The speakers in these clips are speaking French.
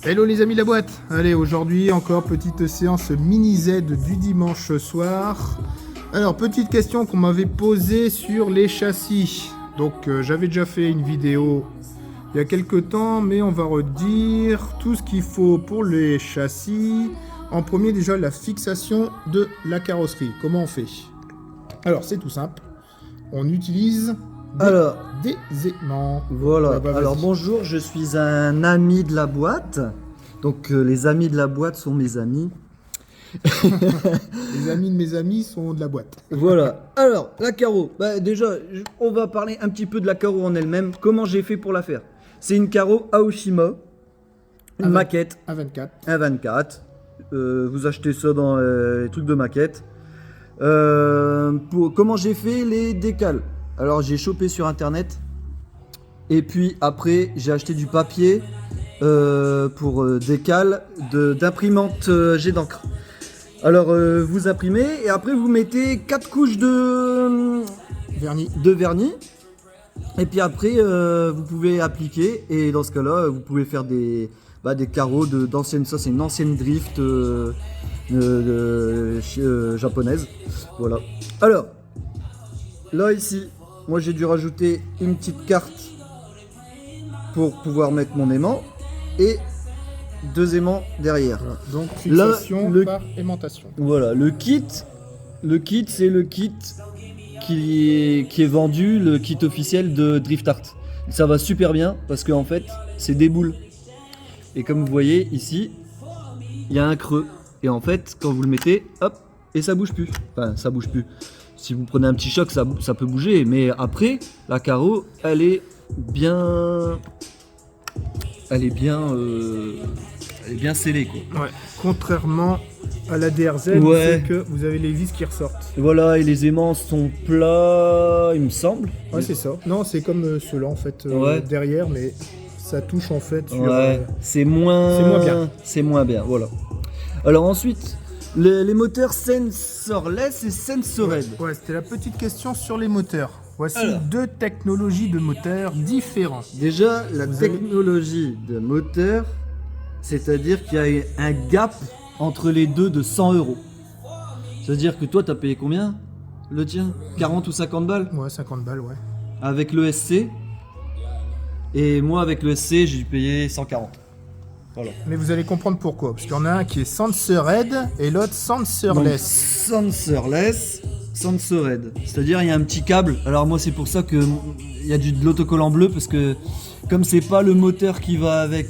Hello les amis de la boîte. Allez, aujourd'hui encore petite séance mini Z du dimanche soir. Alors, petite question qu'on m'avait posée sur les châssis. Donc j'avais déjà fait une vidéo il y a quelques temps, mais on va redire tout ce qu'il faut pour les châssis. En premier, déjà la fixation de la carrosserie. Comment on fait? Alors c'est tout simple. On utilise des aimants. Voilà. Bah, Alors vas-y. bonjour, je suis un ami de la boîte. Donc les amis de la boîte sont mes amis. Les amis de mes amis sont de la boîte. Voilà. Alors la carreau. Bah, déjà, on va parler un petit peu de la carreau en elle-même. Comment j'ai fait pour la faire? C'est une carreau Aoshima, une maquette A24. 1.24. Vous achetez ça dans les trucs de maquette. Comment j'ai fait les décales? Alors j'ai chopé sur internet et puis après j'ai acheté du papier pour décale d'imprimante jet d'encre. Alors vous imprimez et après vous mettez 4 couches de vernis et puis après vous pouvez appliquer et dans ce cas là vous pouvez faire des carreaux d'ancienne, ça c'est une ancienne drift japonaise. Voilà. Alors là ici, moi j'ai dû rajouter une petite carte pour pouvoir mettre mon aimant et 2 aimants derrière. Voilà. Donc fixation Là, par aimantation. Voilà, le kit c'est le kit qui est vendu, le kit officiel de Drift Art. Ça va super bien parce qu'en fait c'est des boules. Et comme vous voyez ici, il y a un creux. Et en fait, quand vous le mettez, hop, et ça bouge plus. Enfin, ça bouge plus. Si vous prenez un petit choc, ça peut bouger. Mais après, la carreau, elle est bien scellée, quoi. Ouais. Contrairement à la DRZ, Ouais. c'est que vous avez les vis qui ressortent. Voilà, et les aimants sont plats, il me semble. Ouais, c'est ça. Non, c'est comme ceux-là en fait Ouais. derrière, mais ça touche en fait sur. Ouais, c'est moins bien. C'est moins bien, voilà. Alors ensuite, les moteurs sensorless et sensored. Ouais, c'était la petite question sur les moteurs. Voici Alors. 2 technologies de moteurs différents. Déjà, la Vous avez- technologie de moteur, c'est-à-dire qu'il y a un gap entre les deux de 100 €. C'est-à-dire que toi, t'as payé combien? Le tien? 40 ou 50 balles? Ouais, 50 balles, ouais. Avec le SC. Et moi, avec le SC, j'ai dû payer 140. Voilà. Mais vous allez comprendre pourquoi. Parce qu'il y en a un qui est sensored et l'autre Donc, sensorless. sensorless, sensored. C'est-à-dire, il y a un petit câble. Alors, moi, c'est pour ça que il y a de l'autocollant bleu. Parce que, comme c'est pas le moteur qui va avec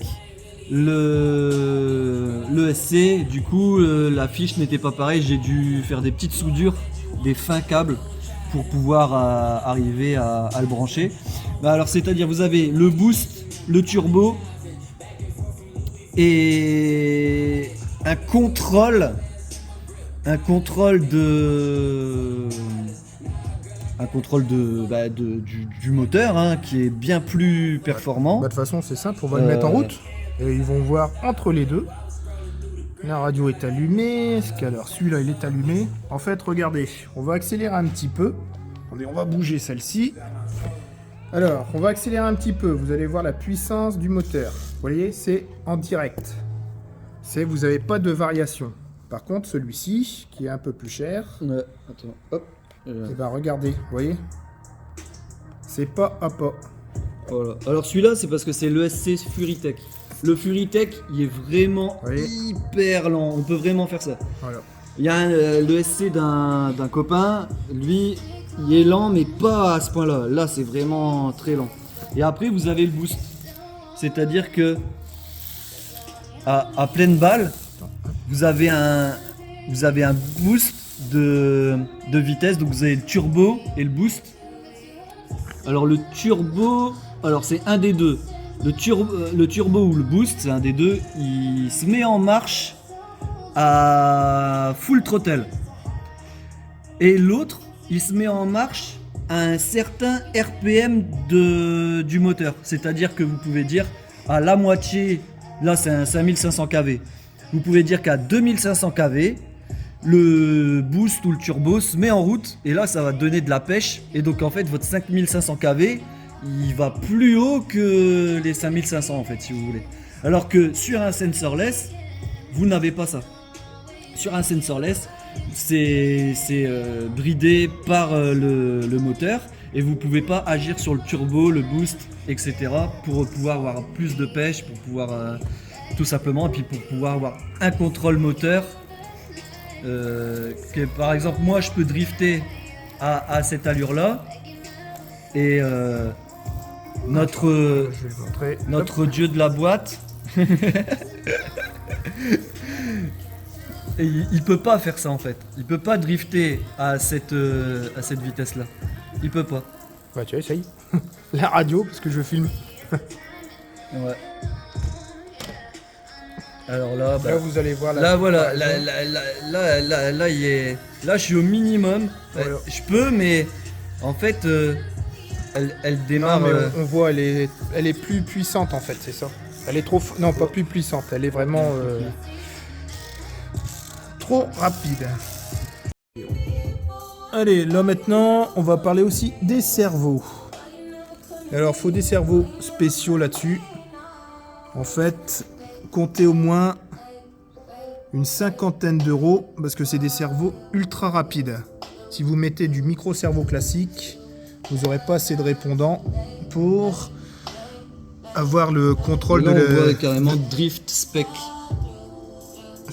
le SC, du coup, la fiche n'était pas pareille. J'ai dû faire des petites soudures, des fins câbles pour pouvoir arriver à le brancher. Bah, alors, c'est-à-dire, vous avez le boost, le turbo et un contrôle du moteur, hein, qui est bien plus performant. Bah, de toute façon, c'est simple, on va le mettre en route. Et ils vont voir entre les deux. La radio est allumée. Alors celui-là, il est allumé. En fait, regardez, on va accélérer un petit peu. Attendez, on va bouger celle-ci. Alors, on va accélérer un petit peu. Vous allez voir la puissance du moteur. Vous voyez, c'est en direct. Vous n'avez pas de variation. Par contre, celui-ci, qui est un peu plus cher, Attends, hop. et ben regardez, vous voyez, c'est pas à pas. Voilà. Alors celui-là, c'est parce que c'est l'ESC Furitech. Le Furitech, il est vraiment Oui. hyper lent. On peut vraiment faire ça. Voilà. Il y a l'ESC d'un copain, lui, il est lent, mais pas à ce point-là. Là, c'est vraiment très lent. Et après, vous avez le boost. C'est-à-dire que à pleine balle, vous avez un boost de vitesse. Donc vous avez le turbo et le boost. Alors le turbo, c'est un des deux. Le turbo ou le boost, c'est un des deux. Il se met en marche à full throttle. Et l'autre, il se met en marche à un certain RPM du moteur. C'est-à-dire que vous pouvez dire à la moitié, là c'est un 5500 kV. Vous pouvez dire qu'à 2500 kV, le boost ou le turbo se met en route et là ça va donner de la pêche. Et donc en fait votre 5500 kV, il va plus haut que les 5500 en fait, si vous voulez. Alors que sur un sensorless, vous n'avez pas ça. Sur un sensorless, c'est bridé par le moteur et vous pouvez pas agir sur le turbo, le boost, etc. pour pouvoir avoir plus de pêche, pour pouvoir tout simplement, et puis pour pouvoir avoir un contrôle moteur. Que, par exemple, moi je peux drifter à cette allure là et notre Je vais vous montrer. notre dieu de la boîte et il peut pas faire ça en fait. Il peut pas drifter à cette vitesse là. Il peut pas. Ouais, tu essaye. La radio, parce que je filme. Ouais. Alors là, bah, Là, vous allez voir la. là voilà, comparaison. là il est. Là je suis au minimum. Voilà. Je peux, mais en fait elle Non, démarre. mais on voit, elle est plus puissante en fait, c'est ça. Elle est trop. Non, pas plus puissante, elle est vraiment trop rapide. Allez, là maintenant, on va parler aussi des cerveaux. Alors, faut des cerveaux spéciaux là-dessus. En fait, comptez au moins une 50aine d'euros parce que c'est des cerveaux ultra rapides. Si vous mettez du micro-cerveau classique, vous n'aurez pas assez de répondants pour avoir le contrôle Là, de on voit carrément Drift Spec.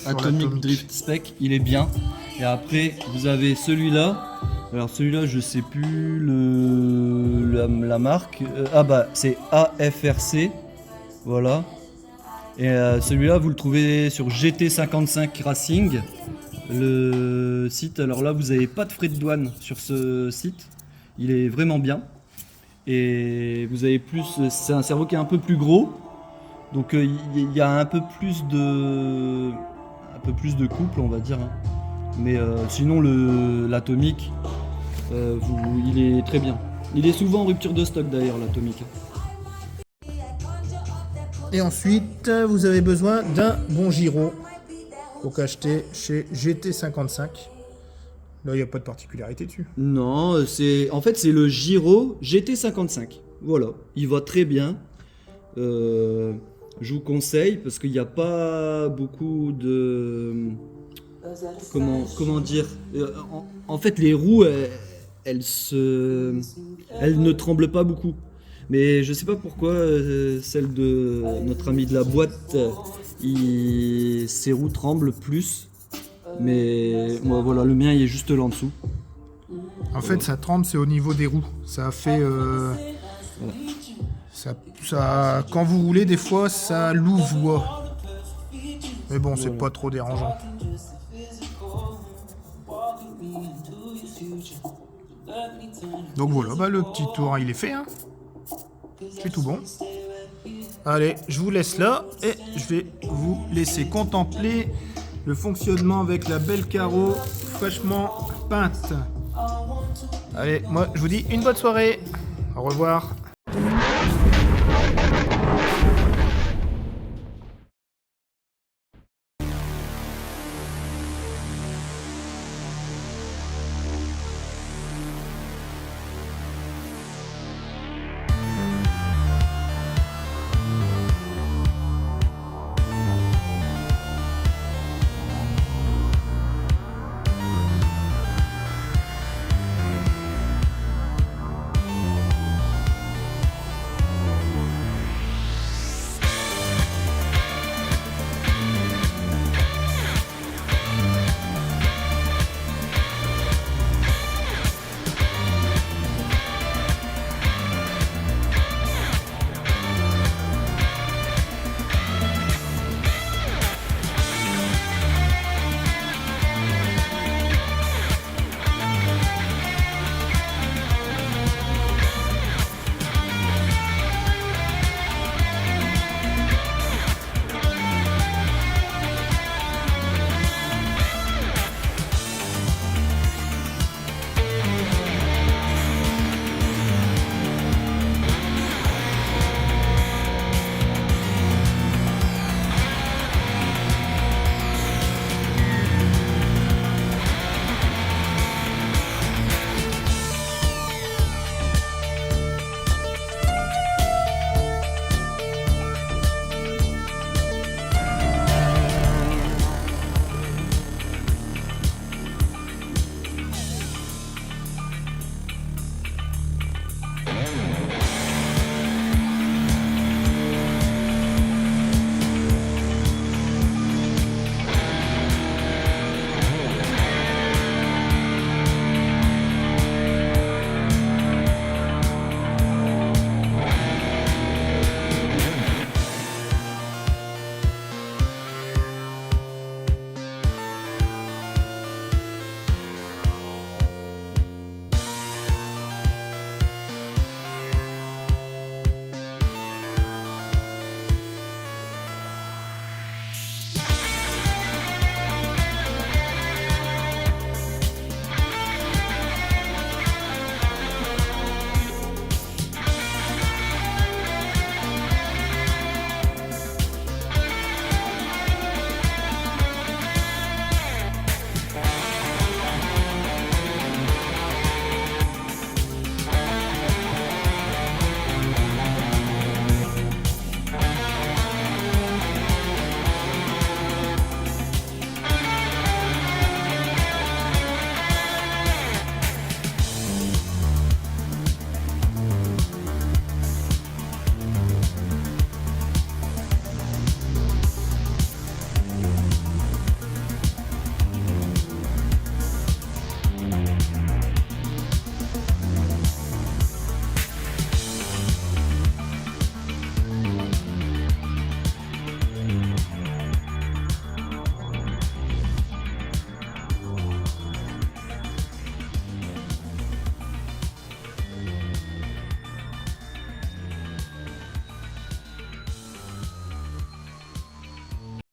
sur Atomic l'atomique. Drift Spec, il est bien. Et après, vous avez celui-là. Alors celui-là, je sais plus la marque. Ah bah, c'est AFRC. Voilà. Et celui-là, vous le trouvez sur GT55 Racing. Le site, alors là, vous n'avez pas de frais de douane sur ce site. Il est vraiment bien. Et vous avez plus, c'est un cerveau qui est un peu plus gros. Donc il y a un peu plus de couple, on va dire. Hein. Mais sinon, l'atomique, il est très bien. Il est souvent en rupture de stock d'ailleurs, l'atomique. Et ensuite, vous avez besoin d'un bon gyro. Donc acheter chez GT55. Là, il n'y a pas de particularité dessus. Non, en fait c'est le Giro GT55. Voilà, il va très bien. Je vous conseille parce qu'il n'y a pas beaucoup de comment dire. En fait, les roues elles ne tremblent pas beaucoup. Mais je sais pas pourquoi celle de notre ami de la boîte, ses roues tremblent plus. Mais moi, voilà, le mien il est juste là en dessous. En fait, ça tremble, c'est au niveau des roues. Ça fait. Quand vous roulez, des fois, ça louvoie. Mais bon, c'est pas trop dérangeant. Donc voilà, bah, le petit tour, il est fait. Hein. C'est tout bon. Allez, je vous laisse là et je vais vous laisser contempler le fonctionnement avec la belle carreau fraîchement peinte. Allez, moi je vous dis une bonne soirée. Au revoir.